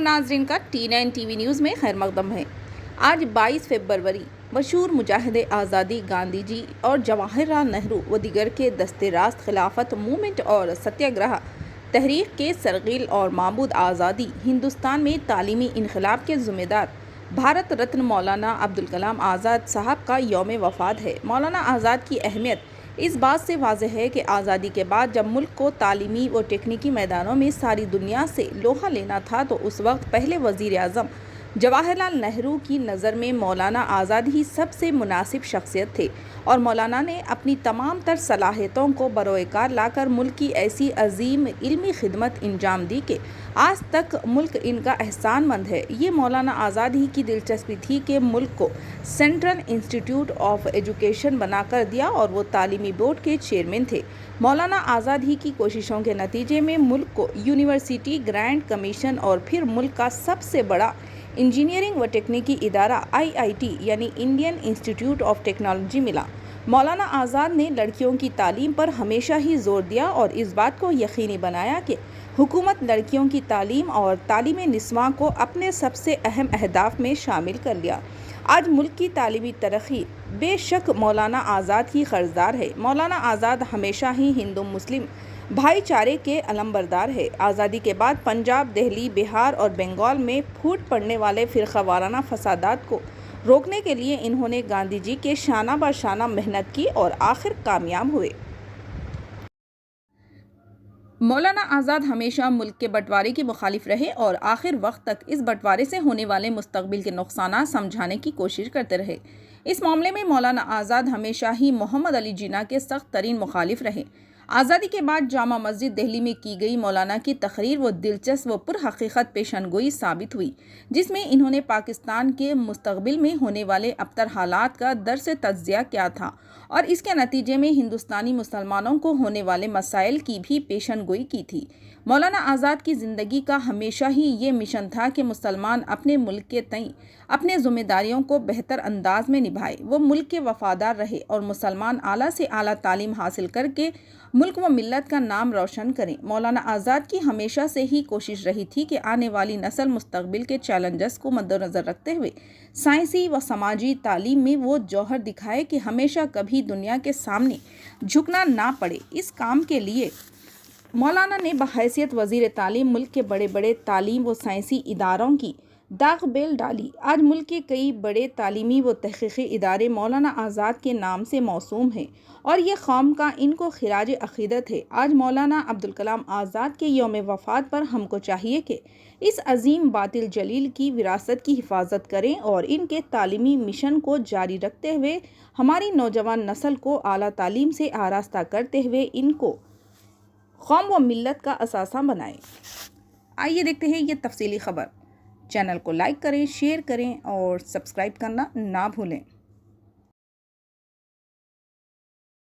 ناظرین کا T9 T V news میں خیر مقدم ہے۔ آج 22 فروری مشہور مجاہد آزادی گاندھی جی اور جواہر لال نہرو و دیگر کے دست راست خلافت موومنٹ اور ستیہ گرہ تحریک کے سرگیل اور معبود آزادی ہندوستان میں تعلیمی انقلاب کے ذمہ دار بھارت رتن مولانا عبدالکلام آزاد صاحب کا یوم وفات ہے۔ مولانا آزاد کی اہمیت اس بات سے واضح ہے کہ آزادی کے بعد جب ملک کو تعلیمی و ٹیکنیکی میدانوں میں ساری دنیا سے لوہا لینا تھا تو اس وقت پہلے وزیر اعظم جواہر لال نہرو کی نظر میں مولانا آزاد ہی سب سے مناسب شخصیت تھے اور مولانا نے اپنی تمام تر صلاحیتوں کو بروئے کار لا کر ملک کی ایسی عظیم علمی خدمت انجام دی کہ آج تک ملک ان کا احسان مند ہے۔ یہ مولانا آزاد ہی کی دلچسپی تھی کہ ملک کو سینٹرل انسٹیٹیوٹ آف ایجوکیشن بنا کر دیا اور وہ تعلیمی بورڈ کے چیئرمین تھے۔ مولانا آزاد ہی کی کوششوں کے نتیجے میں ملک کو یونیورسٹی گرانٹ کمیشن اور پھر ملک کا سب سے بڑا انجینئرنگ و تکنیکی ادارہ IIT یعنی انڈین انسٹیٹیوٹ آف ٹیکنالوجی ملا۔ مولانا آزاد نے لڑکیوں کی تعلیم پر ہمیشہ ہی زور دیا اور اس بات کو یقینی بنایا کہ حکومت لڑکیوں کی تعلیم اور تعلیم نسواں کو اپنے سب سے اہم اہداف میں شامل کر لیا۔ آج ملک کی تعلیمی ترقی بے شک مولانا آزاد کی قرضدار ہے۔ مولانا آزاد ہمیشہ ہی ہندو مسلم بھائی چارے کے علمبردار ہے۔ آزادی کے بعد پنجاب، دہلی، بہار اور بنگال میں پھوٹ پڑنے والے فرقہ وارانہ فسادات کو روکنے کے لیے انہوں نے گاندھی جی کے شانہ بہ شانہ محنت کی اور آخر کامیاب ہوئے۔ مولانا آزاد ہمیشہ ملک کے بٹوارے کی مخالف رہے اور آخر وقت تک اس بٹوارے سے ہونے والے مستقبل کے نقصانات سمجھانے کی کوشش کرتے رہے۔ اس معاملے میں مولانا آزاد ہمیشہ ہی محمد علی جناح کے سخت ترین مخالف رہے۔ آزادی کے بعد جامع مسجد دہلی میں کی گئی مولانا کی تقریر وہ دلچسپ و پرحقیقت پیشن گوئی ثابت ہوئی، جس میں انہوں نے پاکستان کے مستقبل میں ہونے والے ابتر حالات کا درس تجزیہ کیا تھا اور اس کے نتیجے میں ہندوستانی مسلمانوں کو ہونے والے مسائل کی بھی پیشن گوئی کی تھی۔ مولانا آزاد کی زندگی کا ہمیشہ ہی یہ مشن تھا کہ مسلمان اپنے ملک کے تئیں اپنے ذمہ داریوں کو بہتر انداز میں نبھائے، وہ ملک کے وفادار رہے اور مسلمان اعلیٰ سے اعلیٰ تعلیم حاصل کر کے ملک و ملت کا نام روشن کریں۔ مولانا آزاد کی ہمیشہ سے ہی کوشش رہی تھی کہ آنے والی نسل مستقبل کے چیلنجز کو مدنظر رکھتے ہوئے سائنسی و سماجی تعلیم میں وہ جوہر دکھائے کہ ہمیشہ کبھی دنیا کے سامنے جھکنا نہ پڑے۔ اس کام کے لیے مولانا نے بحیثیت وزیر تعلیم ملک کے بڑے بڑے تعلیم و سائنسی اداروں کی داغ بیل ڈالی۔ آج ملک کے کئی بڑے تعلیمی و تحقیقی ادارے مولانا آزاد کے نام سے موسوم ہیں اور یہ قوم کا ان کو خراج عقیدت ہے۔ آج مولانا عبدالکلام آزاد کے یوم وفات پر ہم کو چاہیے کہ اس عظیم باطل جلیل کی وراثت کی حفاظت کریں اور ان کے تعلیمی مشن کو جاری رکھتے ہوئے ہماری نوجوان نسل کو اعلیٰ تعلیم سے آراستہ کرتے ہوئے ان کو قوم و ملت کا اثاثہ بنائیں۔ آئیے دیکھتے ہیں یہ تفصیلی خبر۔ چینل کو لائک کریں، شیئر کریں اور سبسکرائب کرنا نہ بھولیں۔